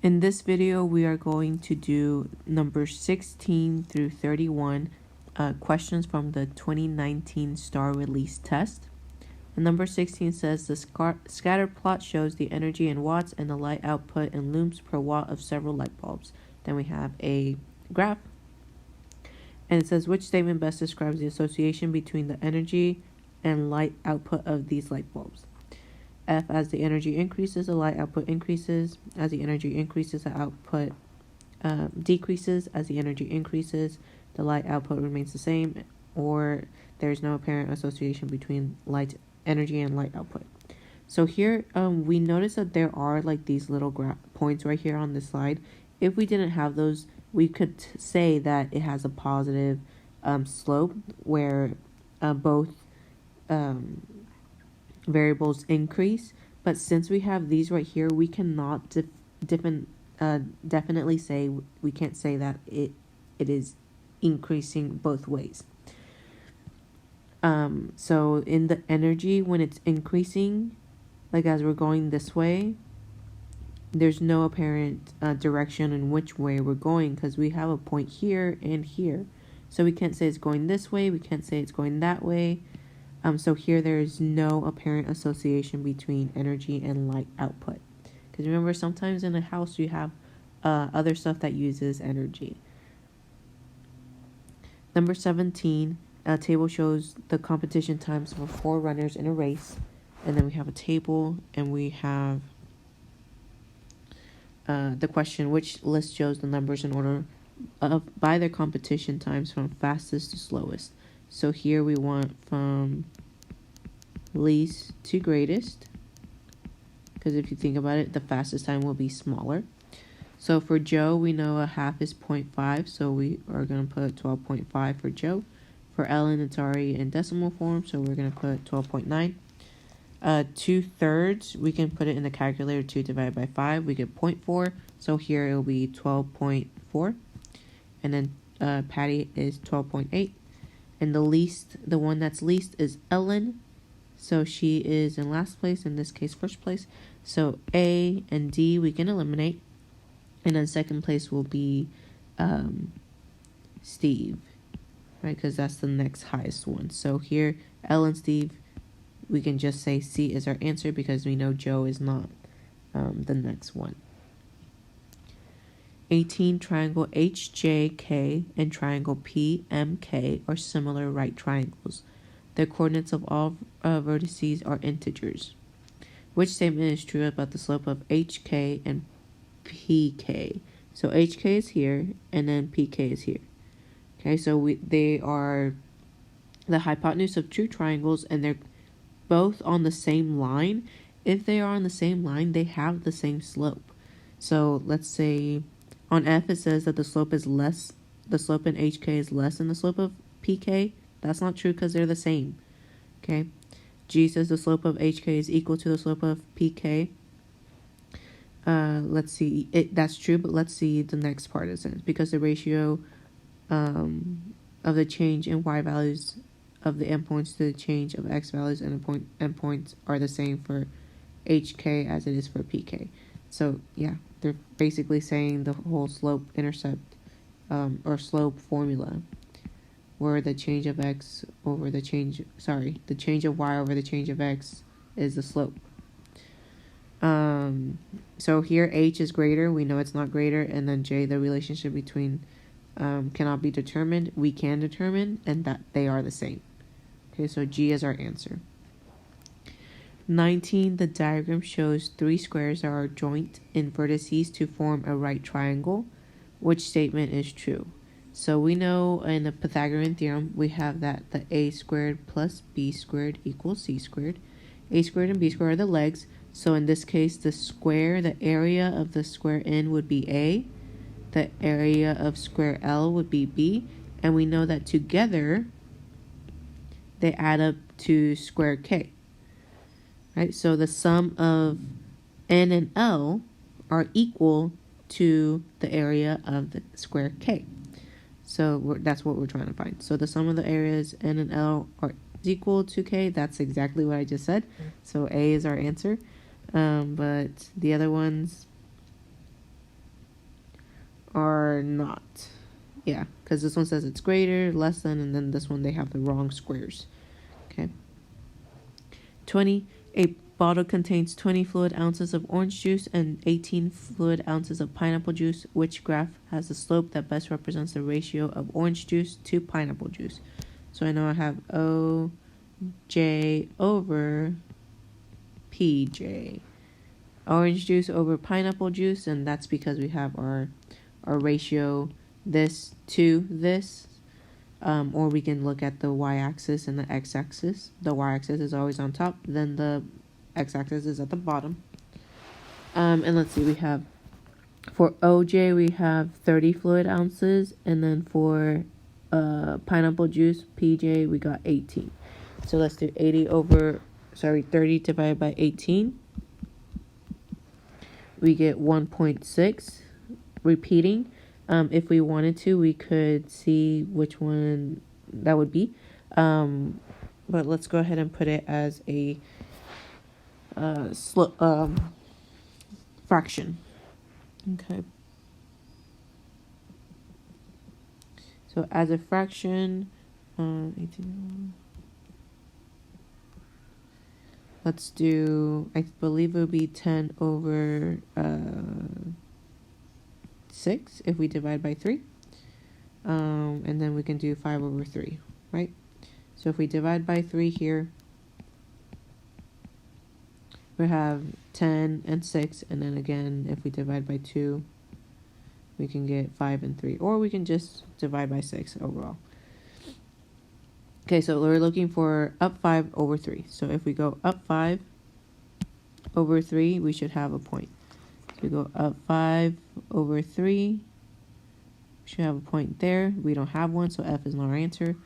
In this video, we are going to do numbers 16 through 31 questions from the 2019 STAAR release test. And number 16 says the scatter plot shows the energy in watts and the light output in looms per watt of several light bulbs. Then we have a graph. And it says which statement best describes the association between the energy and light output of these light bulbs. F, as the energy increases, the light output increases. As the energy increases, the output decreases. As the energy increases, the light output remains the same, or there's no apparent association between light energy and light output. So here we notice that there are like these little points right here on this slide. If we didn't have those, we could say that it has a positive slope where both variables increase, but since we have these right here, we cannot definitely say, we can't say that it is increasing both ways. So in the energy, when it's increasing, like as we're going this way, there's no apparent direction in which way we're going, because we have a point here and here, so we can't say it's going this way, we can't say it's going that way. So here there is no apparent association between energy and light output. Because remember, sometimes in a house you have other stuff that uses energy. Number 17, a table shows the competition times for 4 runners in a race. And then we have a table, and we have the question, which list shows the numbers in order by their competition times from fastest to slowest. So here we want from least to greatest, because if you think about it, the fastest time will be smaller. So for Joe, we know a half is 0.5, so we are going to put 12.5 for Joe. For Ellen, it's already in decimal form, so we're going to put 12.9. 2/3, we can put it in the calculator. 2 divided by 5, we get 0.4, so here it will be 12.4. And then Patty is 12.8. And the one that's least is Ellen. So she is in last place, in this case first place. So A and D we can eliminate. And then second place will be Steve, right? Because that's the next highest one. So here, Ellen, Steve, we can just say C is our answer because we know Joe is not the next one. 18, triangle HJK and triangle PMK are similar right triangles. The coordinates of all vertices are integers. Which statement is true about the slope of HK and PK? So HK is here, and then PK is here. Okay, so they are the hypotenuse of two triangles, and they're both on the same line. If they are on the same line, they have the same slope. So let's say on F, it says that the slope is less, the slope in HK is less than the slope of PK. That's not true because they're the same. Okay. G says the slope of HK is equal to the slope of PK. Let's see. That's true, but let's see the next part it says. Because the ratio of the change in Y values of the endpoints to the change of X values and endpoints are the same for HK as it is for PK. So yeah, they're basically saying the whole slope intercept or slope formula, where the change of X over the change of Y over the change of X is the slope. So here H is greater, we know it's not greater, and then J, the relationship between cannot be determined, we can determine, and that they are the same. Okay, so G is our answer. 19, the diagram shows 3 squares that are joint in vertices to form a right triangle. Which statement is true? So we know in the Pythagorean theorem, we have that the a squared plus b squared equals c squared. A squared and b squared are the legs. So in this case, the area of the square N would be A. The area of square L would be B. And we know that together, they add up to square K. Right? So the sum of N and L are equal to the area of the square K. So that's what we're trying to find. So the sum of the areas N and L are equal to K. That's exactly what I just said. So A is our answer. But the other ones, are not. Yeah, because this one says it's greater, less than, and then this one they have the wrong squares. Okay. 20. A bottle contains 20 fluid ounces of orange juice and 18 fluid ounces of pineapple juice. Which graph has the slope that best represents the ratio of orange juice to pineapple juice? So I know I have OJ over PJ. Orange juice over pineapple juice, and that's because we have our ratio this to this. Or we can look at the y-axis and the x-axis. The y-axis is always on top, then the x-axis is at the bottom. And let's see, we have, for OJ, we have 30 fluid ounces, and then for pineapple juice, PJ, we got 18. So let's do 30 divided by 18. We get 1.6. Repeating. If we wanted to, we could see which one that would be. But let's go ahead and put it as a fraction. Okay. So as a fraction, 18. Let's do, I believe it would be 10 over 6 if we divide by 3. And then we can do 5 over 3, right? So if we divide by 3 here, we have 10 and 6. And then again, if we divide by 2, we can get 5 and 3. Or we can just divide by 6 overall. Okay, so we're looking for up 5 over 3. So if we go up 5 over 3, we should have a point. So we go up 5 over 3. We should have a point there. We don't have one, so F is not our answer.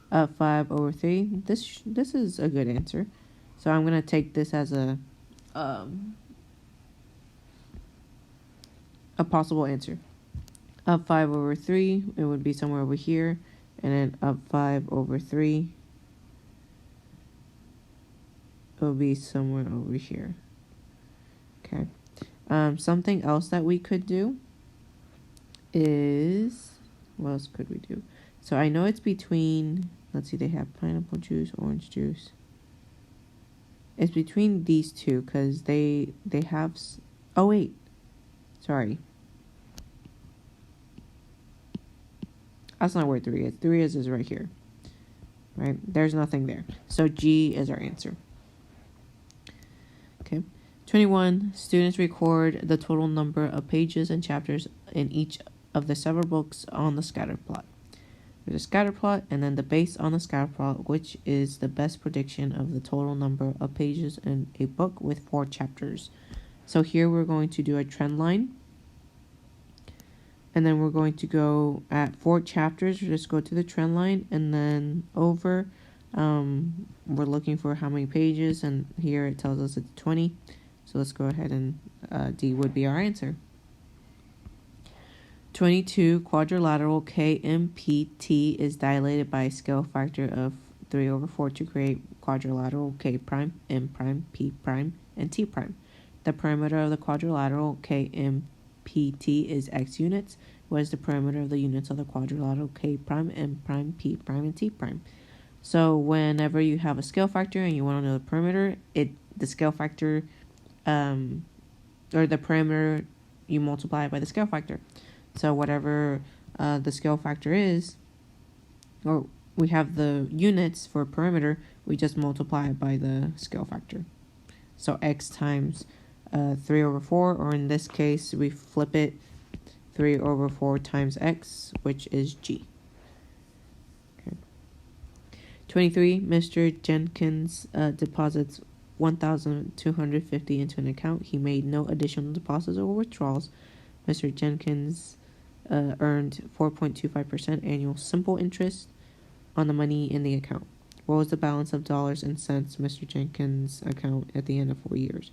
Up 5 over 3. This is a good answer. So I'm going to take this as a possible answer. Up 5 over 3, it would be somewhere over here. And then up 5 over 3, it will be somewhere over here. Okay. Something else that we could do is, what else could we do? So I know it's between, let's see, they have pineapple juice, orange juice. It's between these two because they have, oh wait, sorry. That's not where 3 is. 3 is right here. Right? There's nothing there. So G is our answer. Okay. 21. Students record the total number of pages and chapters in each of the several books on the scatter plot. There's a scatter plot and then the base on the scatter plot, which is the best prediction of the total number of pages in a book with 4 chapters. So here we're going to do a trend line. And then we're going to go at 4 chapters. We just go to the trend line and then over. We're looking for how many pages, and here it tells us it's 20. So let's go ahead and D would be our answer. 22. Quadrilateral KMPT is dilated by a scale factor of 3 over 4 to create quadrilateral K prime, M prime, P prime, and T prime. The perimeter of the quadrilateral KMPT is x units. What is the perimeter of the units of the quadrilateral K prime, M prime, P prime, and T prime? So whenever you have a scale factor and you want to know the perimeter, the scale factor, or the perimeter, you multiply it by the scale factor. So whatever the scale factor is, or we have the units for perimeter, we just multiply it by the scale factor. So x times 3 over 4, or in this case, we flip it, 3 over 4 times x, which is G. Okay. 23. Mr. Jenkins deposits $1,250 into an account. He made no additional deposits or withdrawals. Mr. Jenkins earned 4.25% annual simple interest on the money in the account. What was the balance of dollars and cents Mr. Jenkins' account at the end of 4 years?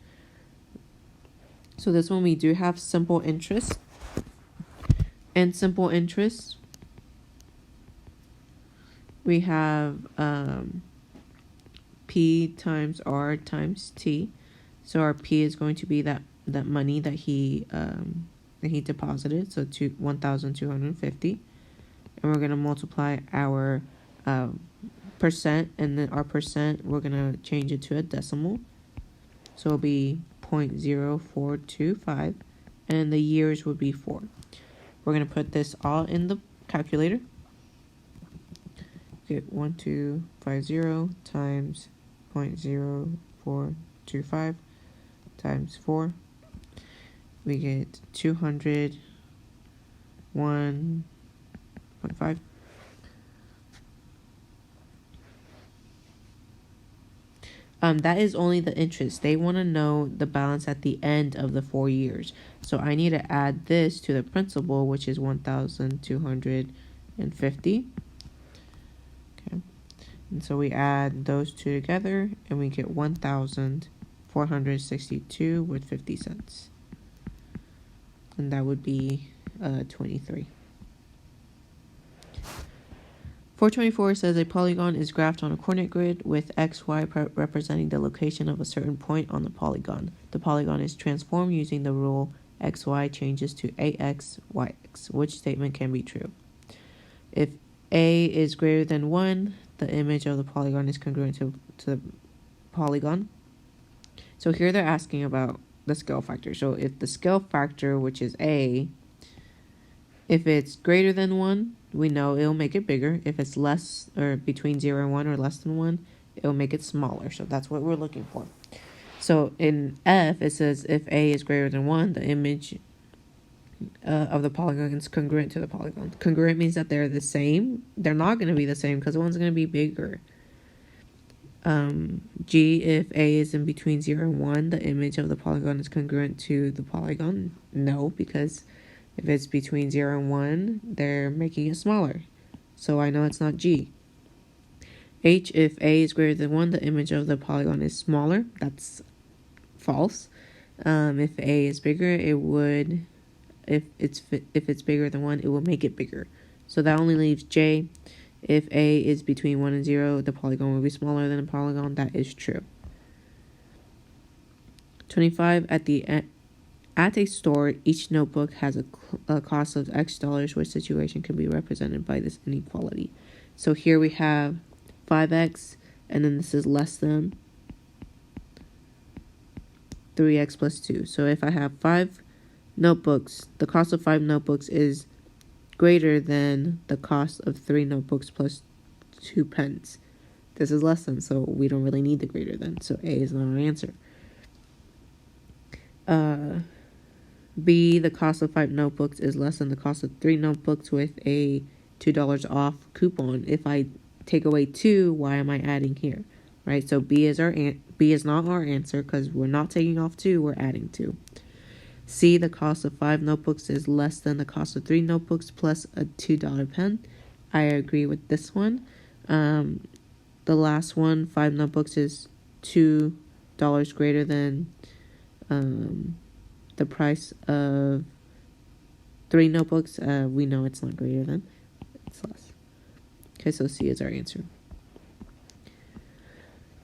So this one we do have simple interest. And simple interest, we have P times R times T. So our P is going to be that money that he the heat deposited, so 1,250. And we're going to multiply our percent, and then our percent, we're going to change it to a decimal. So it'll be 0.0425, and the years would be 4. We're going to put this all in the calculator. Get 1250 times 0.0425 times 4. We get 201.5. That is only the interest. They want to know the balance at the end of the 4 years. So I need to add this to the principal, which is 1,250. Okay. And so we add those two together, and we get 1,462 with 50 cents. And that would be 23. 424 says a polygon is graphed on a coordinate grid with xy representing the location of a certain point on the polygon. The polygon is transformed using the rule xy changes to ax, yx. Which statement can be true? If a is greater than 1, the image of the polygon is congruent to the polygon. So here they're asking about the scale factor. So if the scale factor, which is a, if it's greater than 1, we know it'll make it bigger. If it's less, or between 0 and 1 or less than 1, it'll make it smaller. So that's what we're looking for. So in F, it says if A is greater than 1, the image of the polygon is congruent to the polygon. Congruent means that they're the same. They're not going to be the same because one's going to be bigger. G, if A is in between 0 and 1, the image of the polygon is congruent to the polygon. No, because if it's between 0 and 1, they're making it smaller. So I know it's not G. H, if A is greater than 1, the image of the polygon is smaller. That's false. If A is bigger, it would, if it's bigger than 1, it will make it bigger. So that only leaves J. If A is between 1 and 0, the polygon will be smaller than the polygon. That is true. 25, at a store, each notebook has a cost of X dollars, which situation can be represented by this inequality. So here we have 5X, and then this is less than 3X plus 2. So if I have 5 notebooks, the cost of 5 notebooks is greater than the cost of 3 notebooks plus 2 pens. This is less than, so we don't really need the greater than. So A is not our answer. B, the cost of 5 notebooks is less than the cost of 3 notebooks with a $2 off coupon. If I take away 2, why am I adding here? Right? So B is not our answer because we're not taking off 2, we're adding 2. C, the cost of 5 notebooks is less than the cost of 3 notebooks plus a $2 pen. I agree with this one. The last one, 5 notebooks is $2 greater than the price of 3 notebooks. We know it's not greater than, it's less. Okay, so C is our answer.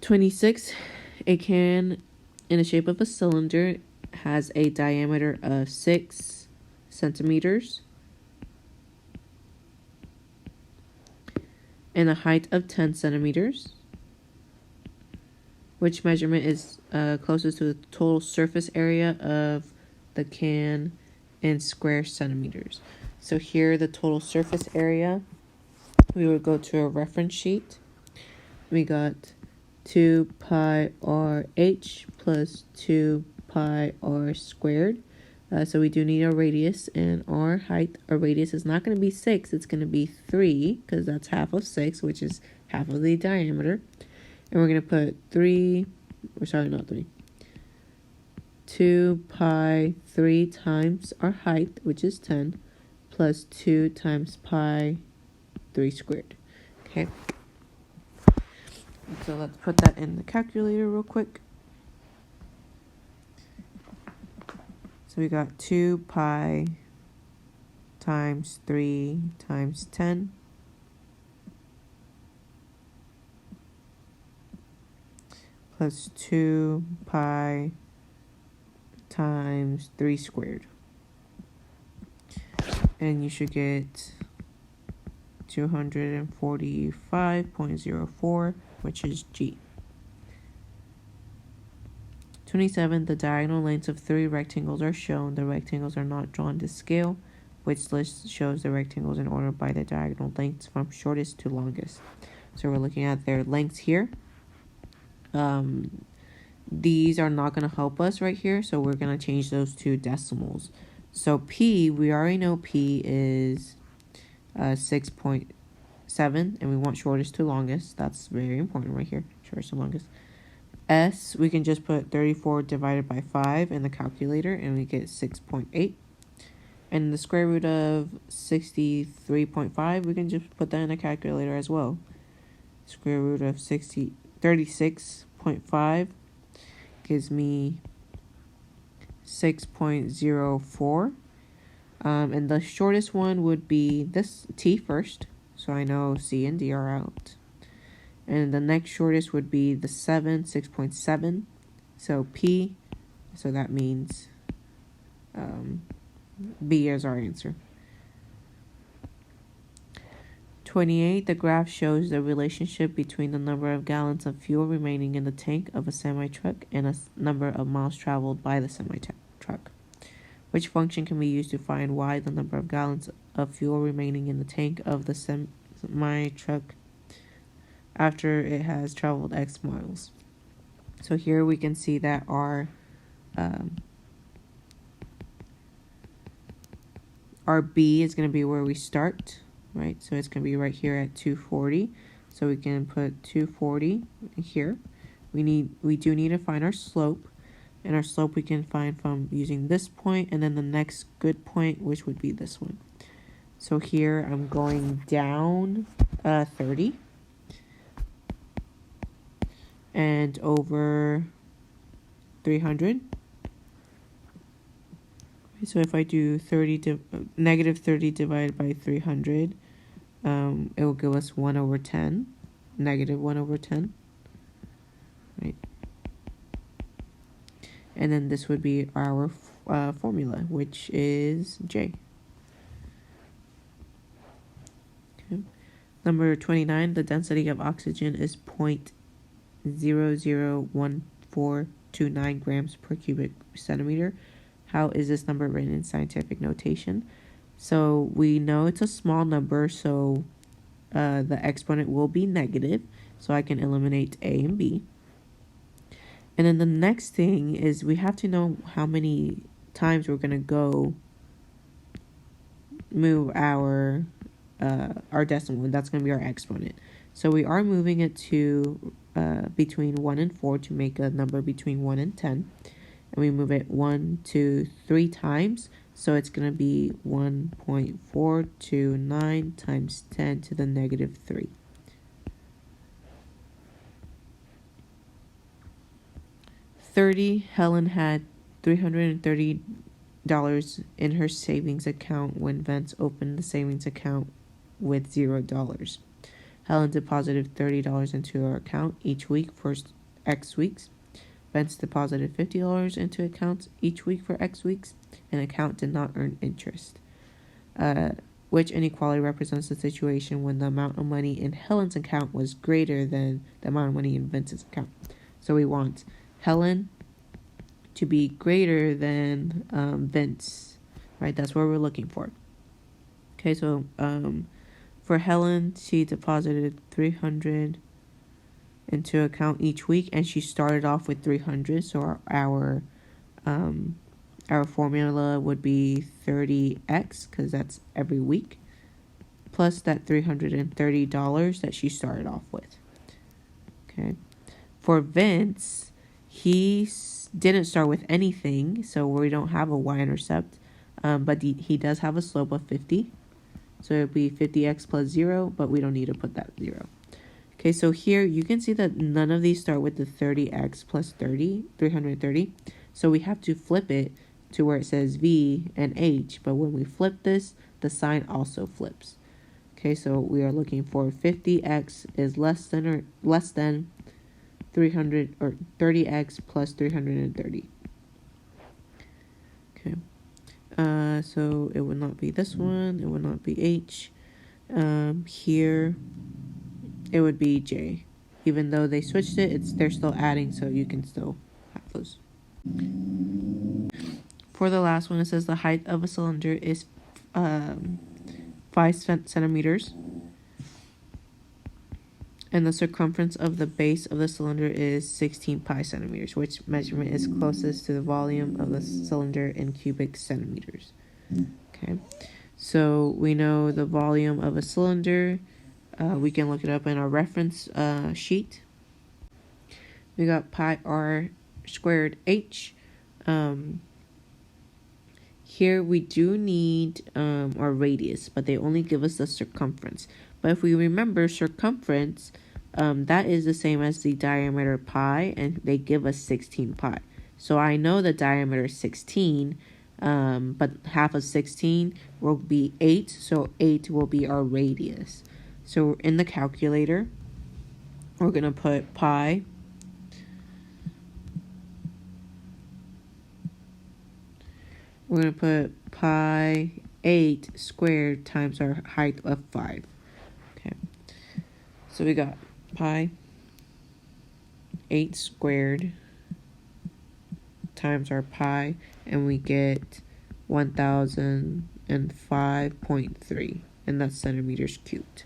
26, a can in the shape of a cylinder has a diameter of 6 centimeters and a height of 10 centimeters. Which measurement is closest to the total surface area of the can in square centimeters? So here, the total surface area, we would go to a reference sheet. We got 2 pi r h plus 2 pi r squared. So we do need a radius and our height. Our radius is not going to be 6, it's going to be 3 because that's half of 6, which is half of the diameter. And we're going to put 2 pi 3 times our height, which is 10, plus 2 times pi 3 squared. Okay. So let's put that in the calculator real quick. So we got 2 pi times 3 times 10 plus 2 pi times 3 squared. and you should get 245.04, which is G. 27. The diagonal lengths of 3 rectangles are shown. The rectangles are not drawn to scale, which list shows the rectangles in order by the diagonal lengths from shortest to longest. So we're looking at their lengths here. These are not going to help us right here, so we're going to change those to decimals. So P, we already know P is 6.7, and we want shortest to longest. That's very important right here, shortest to longest. S, we can just put 34 divided by 5 in the calculator, and we get 6.8. And the square root of 63.5, we can just put that in a calculator as well. Square root of 36.5 gives me 6.04. And the shortest one would be this T first. So I know C and D are out. And the next shortest would be the 6.7. So P, so that means B is our answer. 28. The graph shows the relationship between the number of gallons of fuel remaining in the tank of a semi-truck and a number of miles traveled by the semi-truck. Which function can be used to find y, the number of gallons of fuel remaining in the tank of the semi-truck after it has traveled X miles? So here we can see that our B is going to be where we start, right? So it's going to be right here at 240. So we can put 240 here. We do need to find our slope, and our slope we can find from using this point and then the next good point, which would be this one. So here I'm going down 30 and over 300. So if I do negative 30 divided by 300, it will give us 1 over 10, negative 1 over 10, right? And then this would be our formula, which is J. Okay. Number 29, the density of oxygen is 0.001429 grams per cubic centimeter. How is this number written in scientific notation? So we know it's a small number, so the exponent will be negative. So I can eliminate A and B. And then the next thing is we have to know how many times we're going to move our decimal, and that's going to be our exponent. So we are moving it to between 1 and 4 to make a number between 1 and 10. And we move it 1, 2, 3 times. So it's going to be 1.429 times 10 to the negative 3. Helen had $330 in her savings account when Vince opened the savings account with $0. Helen deposited $30 into her account each week for X weeks. Vince deposited $50 into accounts each week for X weeks. An account did not earn interest. Which inequality represents the situation when the amount of money in Helen's account was greater than the amount of money in Vince's account? So we want Helen to be greater than Vince, right? That's what we're looking for. Okay, so for Helen, she deposited $300 into account each week, and she started off with 300. So our formula would be 30x, because that's every week, plus that $330 that she started off with. Okay, for Vince, he didn't start with anything, so we don't have a y-intercept, but he does have a slope of 50. So it would be 50x plus 0, but we don't need to put that 0. Okay, so here you can see that none of these start with the 30x plus 330. So we have to flip it to where it says V and H. But when we flip this, the sign also flips. Okay, so we are looking for 50x is less than 300 or 30x plus 330. Okay, So it would not be this one. It would not be H. Here it would be J. Even though they switched it, they're still adding, so you can still have those. For the last one, it says the height of a cylinder is 5 centimeters. And the circumference of the base of the cylinder is 16 pi centimeters, which measurement is closest to the volume of the cylinder in cubic centimeters. Okay, so we know the volume of a cylinder. We can look it up in our reference sheet. We got pi r squared h. Here we do need our radius, but they only give us the circumference. But if we remember circumference, that is the same as the diameter pi, and they give us 16 pi. So I know the diameter is 16, but half of 16 will be 8, so 8 will be our radius. So in the calculator, we're going to put pi We're going to put pi 8 squared times our height of 5. Okay. So we got pi 8 squared times our pi, and we get 1005.3, and that's centimeters cubed.